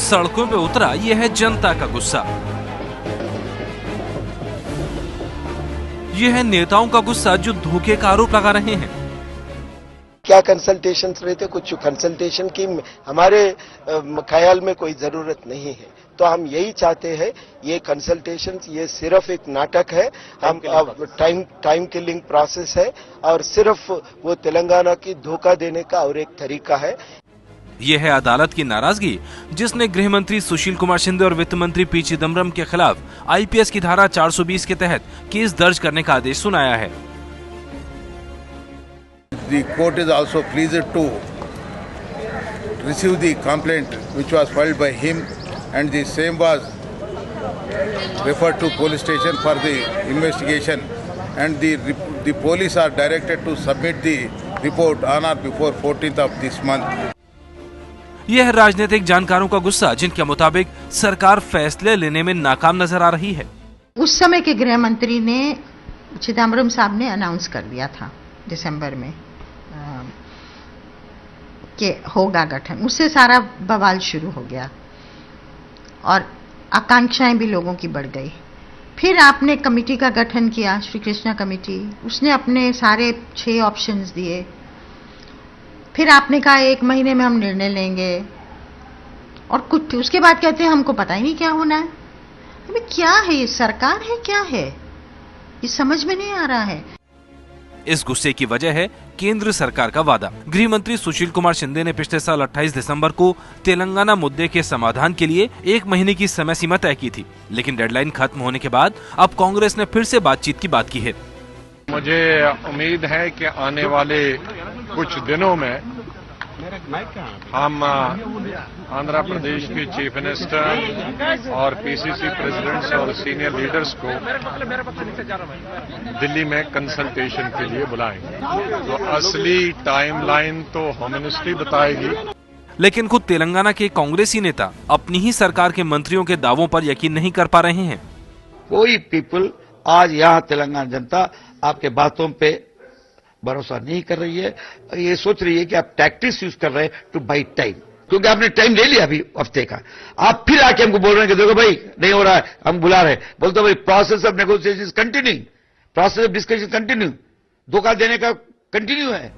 सड़कों पे उतरा यह है जनता का गुस्सा। यह है नेताओं का गुस्सा जो धोखे का आरोप लगा रहे हैं। क्या कंसल्टेशन रहते, कुछ कंसल्टेशन की हमारे ख्याल में कोई जरूरत नहीं है। तो हम यही चाहते हैं, ये कंसल्टेशन ये सिर्फ एक नाटक है, हम टाइम किलिंग प्रोसेस है और सिर्फ वो तेलंगाना की धोखा देने का और एक तरीका है। यह है अदालत की नाराजगी जिसने गृह मंत्री सुशील कुमार शिंदे और वित्त मंत्री पी चिदम्बरम के खिलाफ आईपीएस की धारा 420 के तहत केस दर्ज करने का आदेश सुनाया है। The court is also pleased to receive the complaint which was filed by him, and the same was referred to police station for the investigation, and the police are directed to submit the report on or before 14th of this month. यह राजनीतिक जानकारों का गुस्सा जिनके मुताबिक सरकार फैसले लेने में नाकाम नजर आ रही है। उस समय के गृह मंत्री ने चिदम्बरम साहब ने अनाउंस कर दिया था दिसंबर में कि होगा गठन, उससे सारा बवाल शुरू हो गया और आकांक्षाएं भी लोगों की बढ़ गई। फिर आपने कमेटी का गठन किया, श्री कृष्णा कमेटी, उसने अपने सारे 6 ऑप्शंस दिए। फिर आपने कहा 1 महीने में हम निर्णय लेंगे और कुछ उसके बाद कहते हैं हमको पता ही नहीं क्या होना है। अबे क्या है ये, सरकार है क्या है, ये समझ में नहीं आ रहा है। इस गुस्से की वजह है केंद्र सरकार का वादा। गृह मंत्री सुशील कुमार शिंदे ने पिछले साल 28 दिसंबर को तेलंगाना मुद्दे के समाधान के लिए 1 महीने की समय सीमा तय की थी, लेकिन डेडलाइन खत्म होने के बाद अब कांग्रेस ने फिर से बातचीत की बात की है। मुझे उम्मीद है कि आने वाले कुछ दिनों में हम आंध्र प्रदेश के चीफ मिनिस्टर और पीसीसी प्रेसिडेंट्स और सीनियर लीडर्स को दिल्ली में कंसल्टेशन के लिए बुलाएंगे। तो असली टाइमलाइन तो होम मिनिस्ट्री बताएगी। लेकिन खुद तेलंगाना के कांग्रेसी नेता अपनी ही सरकार के मंत्रियों के दावों पर यकीन नहीं कर पा रहे हैं। कोई पीपल आज यहाँ तेलंगाना जनता आपके बातों पे भरोसा नहीं कर रही है। ये सोच रही है कि आप टैक्टिक्स यूज कर रहे हैं टू बाई टाइम, क्योंकि आपने टाइम ले लिया अभी हफ्ते का। आप फिर आके हमको बोल रहे हैं कि देखो भाई नहीं हो रहा है, हम बुला रहे हैं। बोलते भाई process of negotiation continue, process of discussion continue, धोखा देने का कंटिन्यू है।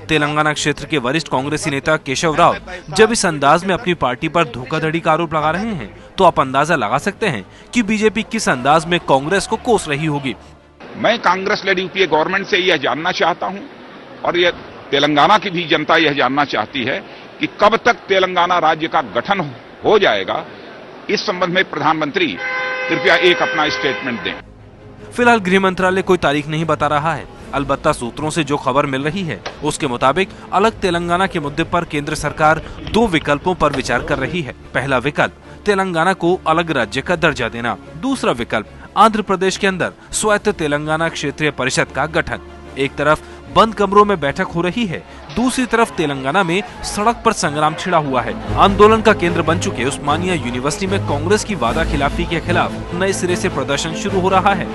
तेलंगाना क्षेत्र के वरिष्ठ कांग्रेसी नेता केशव राव जब इस अंदाज में अपनी पार्टी पर धोखाधड़ी का आरोप लगा रहे हैं तो आप अंदाजा लगा सकते हैं कि बीजेपी किस अंदाज में कांग्रेस को कोस रही होगी। मैं कांग्रेस लेड यूपीए गवर्नमेंट से यह जानना चाहता हूं और यह तेलंगाना की भी जनता यह जानना चाहती है कि कब तक तेलंगाना राज्य का गठन हो जाएगा। इस संबंध में प्रधानमंत्री कृपया एक अपना स्टेटमेंट दें। फिलहाल गृह मंत्रालय कोई तारीख नहीं बता रहा है। अलबत्ता सूत्रों से जो खबर मिल रही है उसके मुताबिक अलग तेलंगाना के मुद्दे पर केंद्र सरकार 2 विकल्पों पर विचार कर रही है। पहला विकल्प तेलंगाना को अलग राज्य का दर्जा देना, दूसरा विकल्प आंध्र प्रदेश के अंदर स्वायत्त तेलंगाना क्षेत्रीय परिषद का गठन। एक तरफ बंद कमरों में बैठक हो रही है, दूसरी तरफ तेलंगाना में सड़क पर संग्राम छिड़ा हुआ है। आंदोलन का केंद्र बन चुके उस्मानिया यूनिवर्सिटी में कांग्रेस की वादा खिलाफी के खिलाफ नए सिरे से प्रदर्शन शुरू हो रहा है।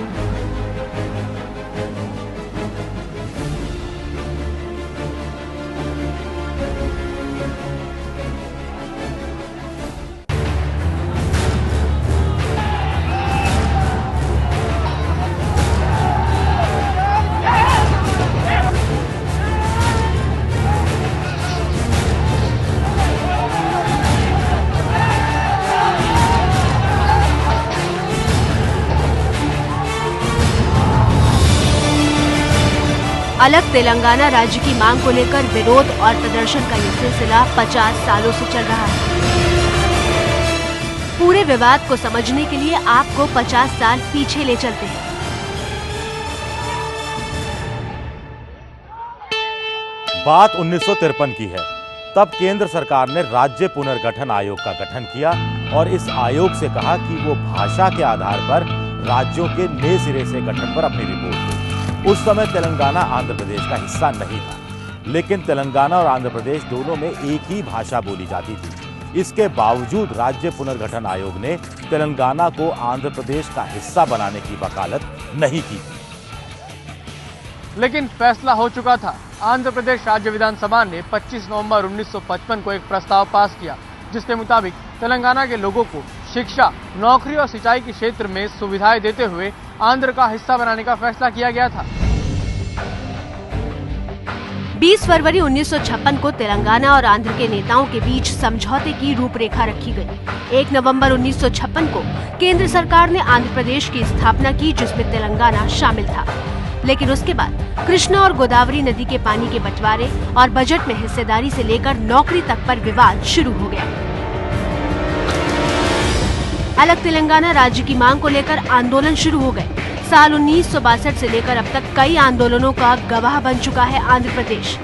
अलग तेलंगाना राज्य की मांग को लेकर विरोध और प्रदर्शन का ये सिलसिला 50 सालों से चल रहा है। पूरे विवाद को समझने के लिए आपको 50 साल पीछे ले चलते हैं। बात 1953 की है। तब केंद्र सरकार ने राज्य पुनर्गठन आयोग का गठन किया और इस आयोग से कहा कि वो भाषा के आधार पर राज्यों के नए सिरे से गठन पर अपनी रिपोर्ट दे। उस समय तेलंगाना आंध्र प्रदेश का हिस्सा नहीं था, लेकिन तेलंगाना और आंध्र प्रदेश दोनों में एक ही भाषा बोली जाती थी। इसके बावजूद राज्य पुनर्गठन आयोग ने तेलंगाना को आंध्र प्रदेश का हिस्सा बनाने की वकालत नहीं की। लेकिन फैसला हो चुका था। आंध्र प्रदेश राज्य विधानसभा ने 25 नवंबर 1955 को एक प्रस्ताव पास किया जिसके मुताबिक तेलंगाना के लोगों को शिक्षा, नौकरी और सिंचाई के क्षेत्र में सुविधाएं देते हुए आंध्र का हिस्सा बनाने का फैसला किया गया था। 20 फरवरी 1956 को तेलंगाना और आंध्र के नेताओं के बीच समझौते की रूपरेखा रखी गई। 1 नवंबर 1956 को केंद्र सरकार ने आंध्र प्रदेश की स्थापना की, जिसमें तेलंगाना शामिल था। लेकिन उसके बाद कृष्णा और गोदावरी नदी के पानी के बंटवारे और बजट में हिस्सेदारी से लेकर नौकरी तक पर विवाद शुरू हो गया। अलग तेलंगाना राज्य की मांग को लेकर आंदोलन शुरू हो गए। साल 1962 से लेकर अब तक कई आंदोलनों का गवाह बन चुका है आंध्र प्रदेश।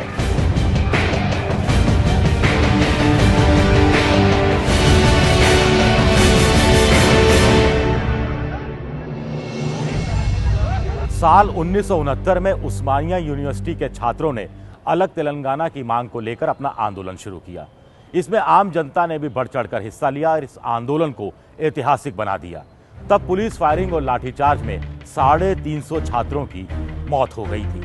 साल 1969 में उस्मानिया यूनिवर्सिटी के छात्रों ने अलग तेलंगाना की मांग को लेकर अपना आंदोलन शुरू किया। इसमें आम जनता ने भी बढ़ चढ़कर हिस्सा लिया और इस आंदोलन को ऐतिहासिक बना दिया। तब पुलिस फायरिंग और लाठीचार्ज में 350 छात्रों की मौत हो गई थी।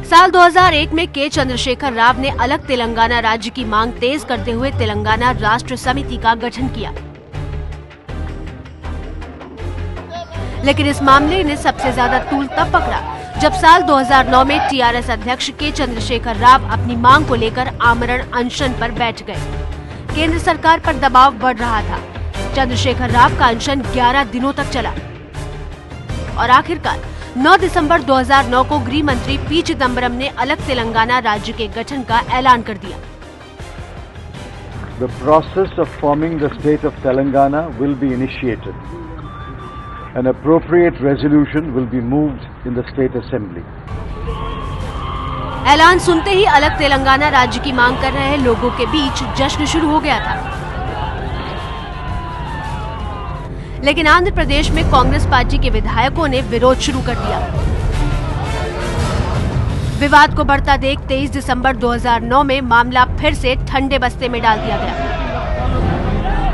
साल 2001 में के चंद्रशेखर राव ने अलग तेलंगाना राज्य की मांग तेज करते हुए तेलंगाना राष्ट्र समिति का गठन किया। लेकिन इस मामले ने सबसे ज्यादा तूल तब पकड़ा जब साल 2009 में टीआरएस अध्यक्ष के चंद्रशेखर राव अपनी मांग को लेकर आमरण अनशन पर बैठ गए। केंद्र सरकार पर दबाव बढ़ रहा था। चंद्रशेखर राव का अनशन 11 दिनों तक चला और आखिरकार 9 दिसंबर 2009 को गृह मंत्री पी चिदम्बरम ने अलग तेलंगाना राज्य के गठन का ऐलान कर दिया। The process of forming the state of Telangana will be initiated. An appropriate resolution will be moved in the state assembly. ऐलान सुनते ही अलग तेलंगाना राज्य की मांग कर रहे लोगों के बीच जश्न शुरू हो गया था। लेकिन आंध्र प्रदेश में कांग्रेस पार्टी के विधायकों ने विरोध शुरू कर दिया। विवाद को बढ़ता देख 23 दिसंबर 2009 में मामला फिर से ठंडे बस्ते में डाल दिया गया।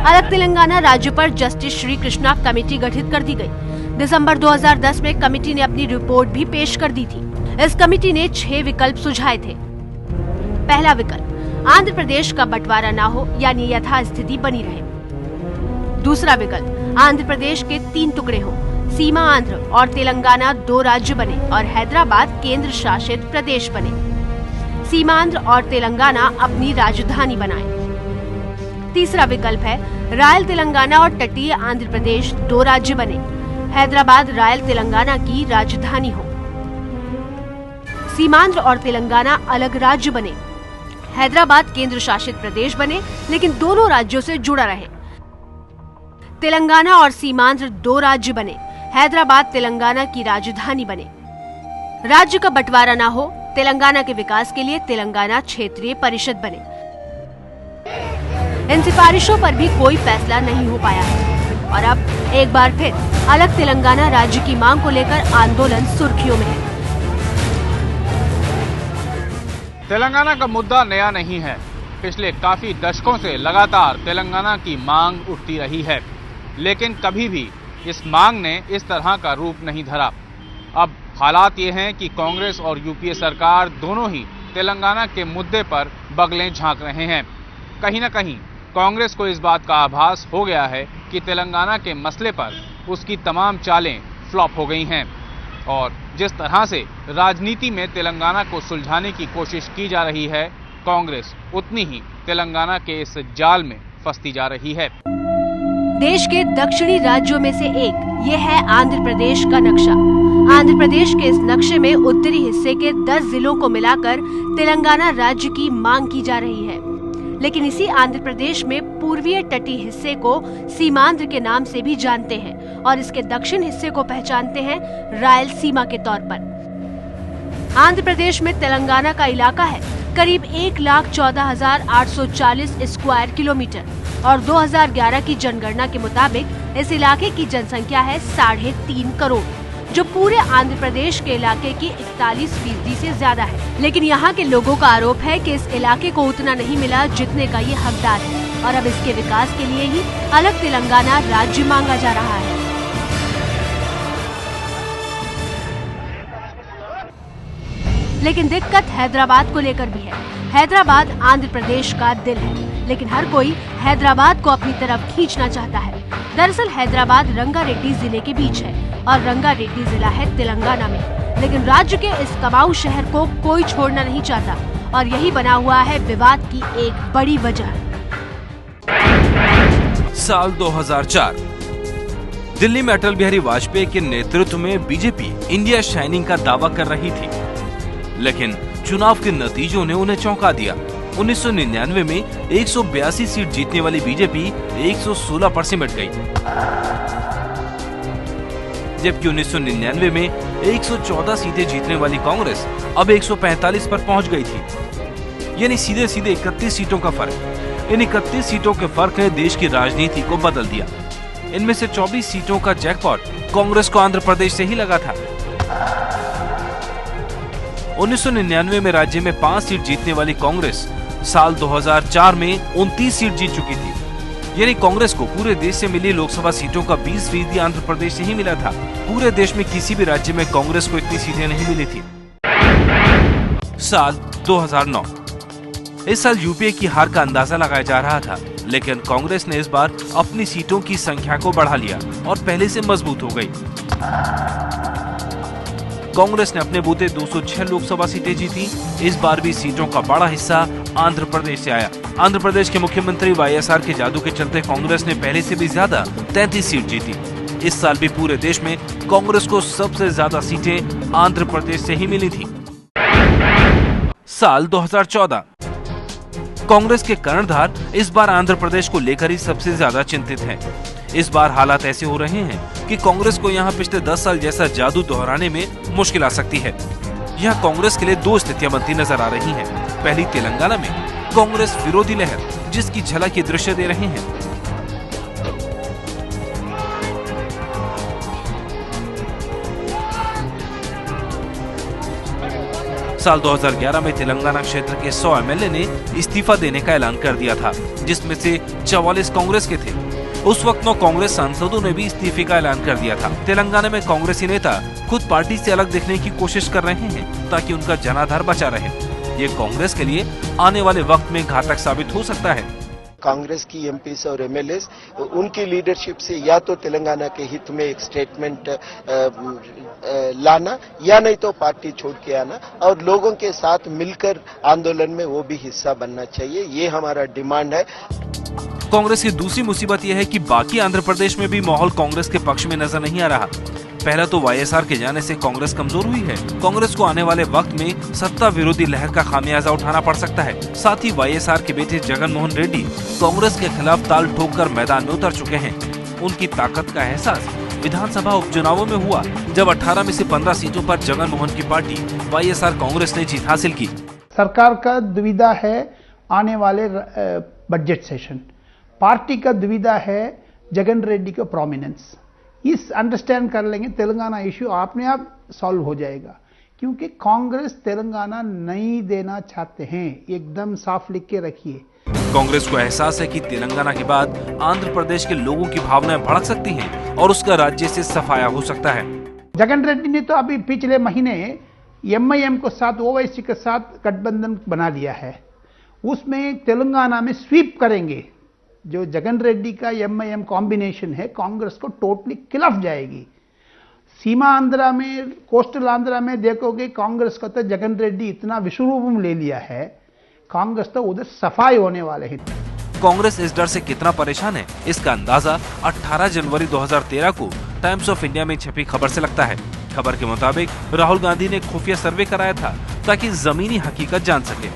अलग तेलंगाना राज्य पर जस्टिस श्री कृष्णा कमेटी गठित कर दी गई। दिसंबर 2010 में कमेटी ने अपनी रिपोर्ट भी पेश कर दी थी। इस कमेटी ने 6 विकल्प सुझाए थे। पहला विकल्प, आंध्र प्रदेश का बंटवारा न हो, यानी यथास्थिति बनी रहे। दूसरा विकल्प, आंध्र प्रदेश के 3 टुकड़े हों, सीमा आंध्र और तेलंगाना 2 राज्य बने और हैदराबाद केंद्र शासित प्रदेश बने। सीमांध्र और तेलंगाना अपनी राजधानी बनाएं। तीसरा विकल्प है, रायल तेलंगाना और तटीय आंध्र प्रदेश 2 राज्य बने, हैदराबाद रायल तेलंगाना की राजधानी हो। सीमांध्र और तेलंगाना अलग राज्य बने, हैदराबाद केंद्र शासित प्रदेश बने, लेकिन दोनों राज्यों से जुड़ा रहे। तेलंगाना और सीमांध्र 2 राज्य बने, हैदराबाद तेलंगाना की राजधानी बने। राज्य का बंटवारा न हो, तेलंगाना के विकास के लिए तेलंगाना क्षेत्रीय परिषद बने। इन सिफारिशों पर भी कोई फैसला नहीं हो पाया है और अब एक बार फिर अलग तेलंगाना राज्य की मांग को लेकर आंदोलन सुर्खियों में है। तेलंगाना का मुद्दा नया नहीं है। पिछले काफी दशकों से लगातार तेलंगाना की मांग उठती रही है, लेकिन कभी भी इस मांग ने इस तरह का रूप नहीं धरा। अब हालात ये हैं कि कांग्रेस और यूपीए सरकार दोनों ही तेलंगाना के मुद्दे पर बगलें झांक रहे हैं। कहीं न कहीं कांग्रेस को इस बात का आभास हो गया है कि तेलंगाना के मसले पर उसकी तमाम चालें फ्लॉप हो गई हैं और जिस तरह से राजनीति में तेलंगाना को सुलझाने की कोशिश की जा रही है, कांग्रेस उतनी ही तेलंगाना के इस जाल में फंसती जा रही है। देश के दक्षिणी राज्यों में से एक ये है आंध्र प्रदेश का नक्शा। आंध्र प्रदेश के इस नक्शे में उत्तरी हिस्से के 10 जिलों को मिलाकर तेलंगाना राज्य की मांग की जा रही है। लेकिन इसी आंध्र प्रदेश में पूर्वीय तटीय हिस्से को सीमांध्र के नाम से भी जानते हैं और इसके दक्षिण हिस्से को पहचानते हैं रायल सीमा के तौर पर। आंध्र प्रदेश में तेलंगाना का इलाका है करीब 1,14,840 स्क्वायर किलोमीटर और 2011 की जनगणना के मुताबिक इस इलाके की जनसंख्या है 3.5 करोड़, जो पूरे आंध्र प्रदेश के इलाके की 41% से ज्यादा है। लेकिन यहाँ के लोगों का आरोप है कि इस इलाके को उतना नहीं मिला जितने का ये हकदार है और अब इसके विकास के लिए ही अलग तेलंगाना राज्य मांगा जा रहा है। लेकिन दिक्कत हैदराबाद को लेकर भी है। हैदराबाद आंध्र प्रदेश का दिल है। लेकिन हर कोई हैदराबाद को अपनी तरफ खींचना चाहता है। दरअसल हैदराबाद रंगारेड्डी जिले के बीच है और रंगारेड्डी जिला है तेलंगाना में, लेकिन राज्य के इस कमाऊ शहर को कोई छोड़ना नहीं चाहता और यही बना हुआ है विवाद की एक बड़ी वजह। साल 2004 दिल्ली में अटल बिहारी वाजपेयी के नेतृत्व में बीजेपी इंडिया शाइनिंग का दावा कर रही थी, लेकिन चुनाव के नतीजों ने उन्हें चौंका दिया। 1999 में 182 सीट जीतने वाली बीजेपी 116 पर सिमट गई, जबकि 1999 में 114 सीटें जीतने वाली कांग्रेस अब 145 पर पहुंच गई थी। यानी सीधे सीधे 31 सीटों का फर्क। इन 31 सीटों के फर्क ने देश की राजनीति को बदल दिया। इनमें से 24 सीटों का जैकपॉट कांग्रेस को आंध्र प्रदेश से ही लगा था। 1999 में राज्य में 5 सीट जीतने वाली कांग्रेस साल 2004 में 29 सीट जीत चुकी थी। यानी कांग्रेस को पूरे देश से मिली लोकसभा सीटों का 20% आंध्र प्रदेश से ही मिला था। पूरे देश में किसी भी राज्य में कांग्रेस को इतनी सीटें नहीं मिली थी। साल 2009 इस साल यूपीए की हार का अंदाजा लगाया जा रहा था, लेकिन कांग्रेस ने इस बार अपनी सीटों की संख्या को बढ़ा लिया और पहले से मजबूत हो गई। कांग्रेस ने अपने बूते 206 लोकसभा सीटें जीती। इस बार भी सीटों का बड़ा हिस्सा आंध्र प्रदेश से आया। आंध्र प्रदेश के मुख्यमंत्री वाईएसआर के जादू के चलते कांग्रेस ने पहले से भी ज्यादा 33 सीट जीती। इस साल भी पूरे देश में कांग्रेस को सबसे ज्यादा सीटें आंध्र प्रदेश से ही मिली थी। साल 2014 कांग्रेस के कर्णधार इस बार आंध्र प्रदेश को लेकर ही सबसे ज्यादा चिंतित हैं। इस बार हालात ऐसे हो रहे हैं कि कांग्रेस को यहां पिछले 10 साल जैसा जादू दोहराने में मुश्किल आ सकती है। यहां कांग्रेस के लिए 2 स्थितियां बनती नजर आ रही हैं। पहली, तेलंगाना में कांग्रेस विरोधी लहर, जिसकी झलक ये दृश्य दे रहे हैं। साल 2011 में तेलंगाना क्षेत्र के 100 एमएलए ने इस्तीफा देने का ऐलान कर दिया था, जिसमें से 44 कांग्रेस के थे। उस वक्त 9 कांग्रेस सांसदों ने भी इस्तीफे का ऐलान कर दिया था। तेलंगाना में कांग्रेसी नेता खुद पार्टी से अलग दिखने की कोशिश कर रहे हैं ताकि उनका जनाधार बचा रहे। ये कांग्रेस के लिए आने वाले वक्त में घातक साबित हो सकता है। कांग्रेस की एमपीस और एमएलएस उनकी लीडरशिप से या तो तेलंगाना के हित में एक स्टेटमेंट लाना या नहीं तो पार्टी छोड़ के आना और लोगों के साथ मिलकर आंदोलन में वो भी हिस्सा बनना चाहिए। ये हमारा डिमांड है। कांग्रेस की दूसरी मुसीबत यह है कि बाकी आंध्र प्रदेश में भी माहौल कांग्रेस के पक्ष में नजर नहीं आ रहा। पहला तो वाईएसआर के जाने से कांग्रेस कमजोर हुई है। कांग्रेस को आने वाले वक्त में सत्ता विरोधी लहर का खामियाजा उठाना पड़ सकता है। साथ ही वाईएसआर के बेटे जगन मोहन रेड्डी कांग्रेस के खिलाफ ताल ठोककर मैदान में उतर चुके हैं। उनकी ताकत का एहसास विधानसभा उपचुनावों में हुआ, जब 18 में से 15 सीटों पर जगन मोहन की पार्टी वाईएसआर कांग्रेस ने जीत हासिल की। सरकार का दुविधा है आने वाले बजट सेशन, पार्टी का दुविधा है जगन रेड्डी का प्रोमिनेंस। इस अंडरस्टैंड कर लेंगे तेलंगाना इश्यू अपने आप सॉल्व हो जाएगा, क्योंकि कांग्रेस तेलंगाना नहीं देना चाहते हैं। एकदम साफ लिख के रखिए। कांग्रेस को एहसास है कि तेलंगाना के बाद आंध्र प्रदेश के लोगों की भावनाएं भड़क सकती हैं और उसका राज्य से सफाया हो सकता है। जगन रेड्डी ने तो अभी पिछले महीने एमआईएम को साथ ओवैसी के साथ गठबंधन बना लिया है। उसमें तेलंगाना में स्वीप करेंगे। जो जगन रेड्डी का एमआईएम कॉम्बिनेशन है कांग्रेस को टोटली खिलाफ जाएगी। सीमा आंध्रा में, कोस्टल आंध्रा में देखोगे कांग्रेस का तो जगन रेड्डी इतना विश्वरूप ले लिया है, कांग्रेस तो उधर सफाई होने वाले हैं। कांग्रेस इस डर से कितना परेशान है, इसका अंदाजा 18 जनवरी 2013 को टाइम्स ऑफ इंडिया में छपी खबर से लगता है। खबर के मुताबिक राहुल गांधी ने खुफिया सर्वे कराया था ताकि जमीनी हकीकत जान सके।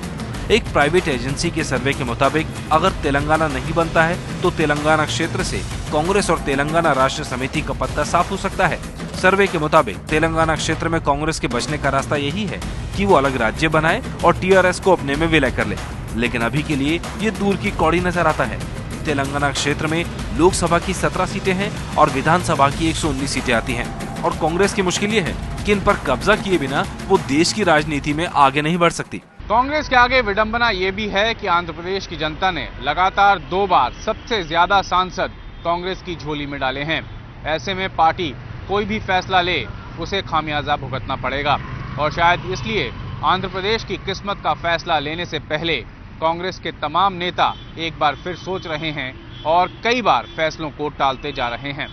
एक प्राइवेट एजेंसी के सर्वे के मुताबिक अगर तेलंगाना नहीं बनता है तो तेलंगाना क्षेत्र से कांग्रेस और तेलंगाना राष्ट्र समिति का पत्ता साफ हो सकता है। सर्वे के मुताबिक तेलंगाना क्षेत्र में कांग्रेस के बचने का रास्ता यही है कि वो अलग राज्य बनाए और टीआरएस को अपने में विलय कर ले, लेकिन अभी के लिए ये दूर की कौड़ी नजर आता है। तेलंगाना क्षेत्र में लोकसभा की 17 सीटें हैं और विधानसभा की 119 सीटें आती हैं और कांग्रेस की मुश्किल ये है कि इन पर कब्जा किए बिना वो देश की राजनीति में आगे नहीं बढ़ सकती। कांग्रेस के आगे विडंबना ये भी है कि आंध्र प्रदेश की जनता ने लगातार 2 बार सबसे ज्यादा सांसद कांग्रेस की झोली में डाले हैं। ऐसे में पार्टी कोई भी फैसला ले उसे खामियाजा भुगतना पड़ेगा और शायद इसलिए आंध्र प्रदेश की किस्मत का फैसला लेने से पहले कांग्रेस के तमाम नेता एक बार फिर सोच रहे हैं और कई बार फैसलों को टालते जा रहे हैं।